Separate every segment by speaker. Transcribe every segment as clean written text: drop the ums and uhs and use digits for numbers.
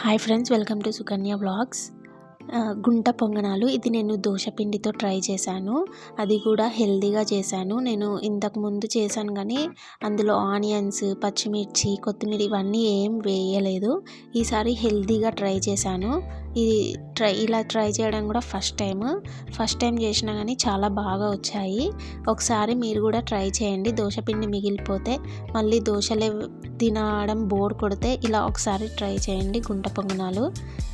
Speaker 1: Hi friends, welcome to Sukanya vlogs. గుంట పొంగనాలు ఇది నేను దోసపిండితో ట్రై చేశాను. అది కూడా హెల్తీగా చేశాను. నేను ఇంతకుముందు చేశాను కానీ అందులో ఆనియన్స్, పచ్చిమిర్చి, కొత్తిమీర ఇవన్నీ ఏం వేయలేదు. ఈసారి హెల్తీగా ట్రై చేశాను. ఇలా ట్రై చేయడం కూడా ఫస్ట్ టైం చేసినా కానీ చాలా బాగా వచ్చాయి. ఒకసారి మీరు కూడా ట్రై చేయండి. దోసపిండి మిగిలిపోతే మళ్ళీ దోశలే తినడం బోర్ కొడితే ఇలా ఒకసారి ట్రై చేయండి గుంట పొంగనాలు.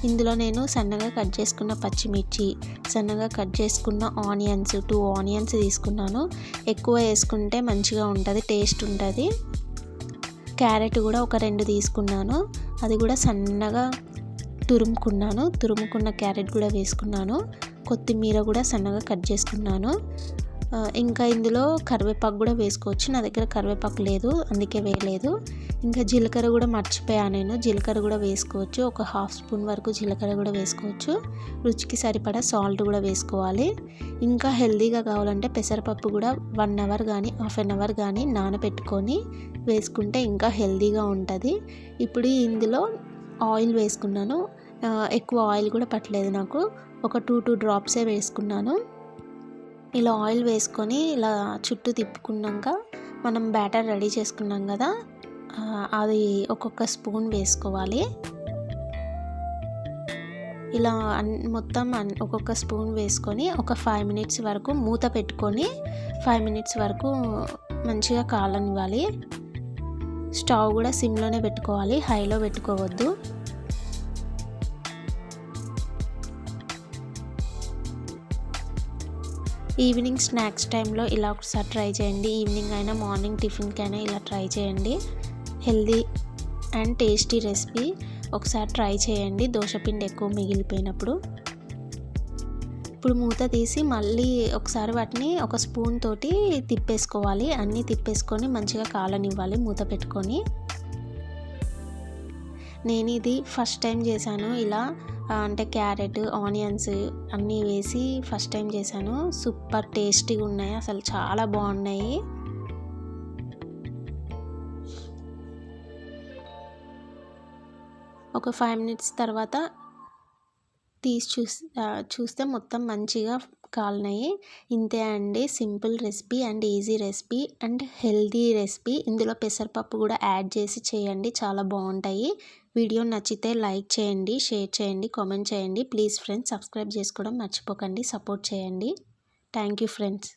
Speaker 1: ఇందులో నేను సన్నగా కట్ చేసుకున్న పచ్చిమిర్చి, సన్నగా కట్ చేసుకున్న ఆనియన్స్ 2 ఆనియన్స్ తీసుకున్నాను. ఎక్కువ వేసుకుంటే మంచిగా ఉంటుంది, టేస్ట్ ఉంటుంది. క్యారెట్ కూడా ఒక 2 తీసుకున్నాను. అది కూడా సన్నగా తురుముకున్న క్యారెట్ కూడా వేసుకున్నాను. కొత్తిమీర కూడా సన్నగా కట్ చేసుకున్నాను. ఇంకా ఇందులో కరివేపాకు కూడా వేసుకోవచ్చు. నా దగ్గర కరివేపాకు లేదు, అందుకే వేయలేదు. ఇంకా జీలకర్ర కూడా మర్చిపోయాను నేను. జీలకర్ర కూడా వేసుకోవచ్చు. ఒక 1/2 స్పూన్ వరకు జీలకర్ర కూడా వేసుకోవచ్చు. రుచికి సరిపడా సాల్ట్ కూడా వేసుకోవాలి. ఇంకా హెల్తీగా కావాలంటే పెసరపప్పు కూడా 1 అవర్ కానీ 1/2 అవర్ కానీ నానబెట్టుకొని వేసుకుంటే ఇంకా హెల్తీగా ఉంటుంది. ఇప్పుడు ఇందులో ఆయిల్ వేసుకున్నాను. ఎక్కువ ఆయిల్ కూడా పట్టలేదు నాకు. ఒక 2 డ్రాప్సే వేసుకున్నాను. ఇలా ఆయిల్ వేసుకొని ఇలా చుట్టూ తిప్పుకున్నాక మనం బ్యాటర్ రెడీ చేసుకున్నాం కదా, అది ఒక్కొక్క స్పూన్ వేసుకోవాలి. ఇలా మొత్తం ఒక్కొక్క స్పూన్ వేసుకొని ఒక 5 మినిట్స్ వరకు మూత పెట్టుకొని 5 మినిట్స్ వరకు మంచిగా కాలనివ్వాలి. స్టవ్ కూడా సిమ్లోనే పెట్టుకోవాలి, హైలో పెట్టుకోవద్దు. ఈవినింగ్ స్నాక్స్ టైంలో ఇలా ఒకసారి ట్రై చేయండి. ఈవినింగ్ అయినా మార్నింగ్ టిఫిన్కి అయినా ఇలా ట్రై చేయండి. Healthy and tasty recipe. ఒకసారి ట్రై చేయండి దోసపిండి ఎక్కువ మిగిలిపోయినప్పుడు. ఇప్పుడు మూత తీసి మళ్ళీ ఒకసారి వాటిని ఒక స్పూన్ తోటి తిప్పేసుకోవాలి. అన్నీ తిప్పేసుకొని మంచిగా కాలనివ్వాలి మూత పెట్టుకొని. నేను ఇది ఫస్ట్ టైం చేశాను ఇలా, అంటే క్యారెట్, ఆనియన్స్ అన్నీ వేసి ఫస్ట్ టైం చేశాను. సూపర్ టేస్టీగా ఉన్నాయి, అసలు చాలా బాగున్నాయి. ఒక 5 మినిట్స్ తర్వాత తీసి చూస్తే మొత్తం మంచిగా కాలినాయి. ఇంతే అండి, simple recipe and easy recipe and healthy recipe. ఇందులో పెసరపప్పు కూడా యాడ్ చేసి చేయండి, చాలా బాగుంటాయి. వీడియో నచ్చితే లైక్ చేయండి, షేర్ చేయండి, కామెంట్ చేయండి. ప్లీజ్ ఫ్రెండ్స్, సబ్స్క్రైబ్ చేసుకోవడం మర్చిపోకండి. సపోర్ట్ చేయండి. Thank you friends.